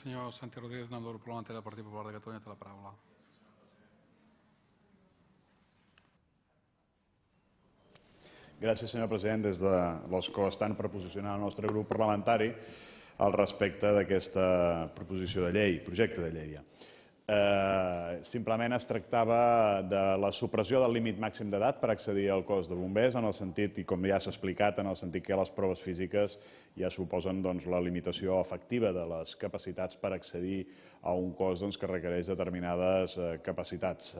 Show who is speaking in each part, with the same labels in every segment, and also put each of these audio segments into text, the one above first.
Speaker 1: senyor Santi Rodríguez, nom del grup parlamentari del Partit Popular de Catalunya, té la paraula.
Speaker 2: Gràcies, senyor president. Des de l'escó estant per posicionar el nostre grup parlamentari al respecte d'aquesta proposició de llei, projecte de llei. Simplement es tractava de la supressió del límit màxim d'edat per accedir al cos de bombers, en el sentit, i com ja s'ha explicat, en el sentit que les proves físiques ja suposen la limitació efectiva de les capacitats per accedir a un cos que requereix determinades capacitats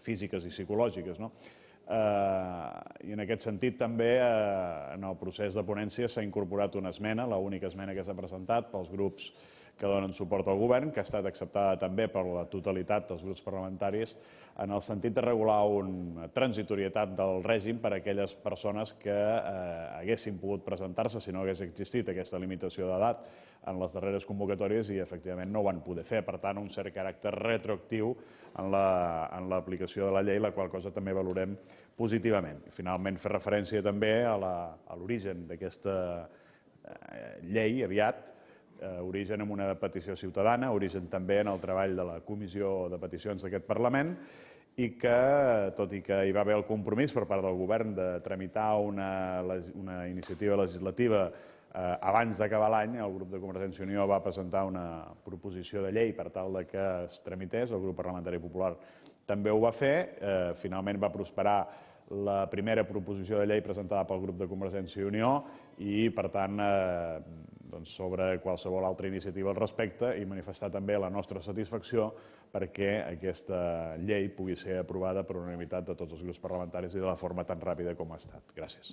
Speaker 2: físiques i psicològiques. I en aquest sentit també en el procés de ponència s'ha incorporat una esmena, l'única esmena que s'ha presentat pels grups que donen suport al govern, que ha estat acceptada també per la totalitat dels grups parlamentaris, en el sentit de regular una transitorietat del règim per a aquelles persones que haguessin pogut presentar-se si no hagués existit aquesta limitació d'edat en les darreres convocatòries i efectivament no ho van poder fer. Per tant, un cert caràcter retroactiu en l'aplicació de la llei, la qual cosa també valorem positivament. Finalment, fer referència també a l'origen d'aquesta llei aviat, origen en una petició ciutadana, origen també en el treball de la Comissió de Peticions d'aquest Parlament, i que, tot i que hi va haver el compromís per part del govern de tramitar una iniciativa legislativa abans d'acabar l'any, el grup de Convergència i Unió va presentar una proposició de llei per tal que es tramités, el grup parlamentari popular també ho va fer, finalment va prosperar la primera proposició de llei presentada pel grup de Convergència i Unió i, per tant, sobre qualsevol altra iniciativa al respecte i manifestar també la nostra satisfacció perquè aquesta llei pugui ser aprovada per unanimitat de tots els grups parlamentaris i de la forma tan ràpida com ha estat. Gràcies.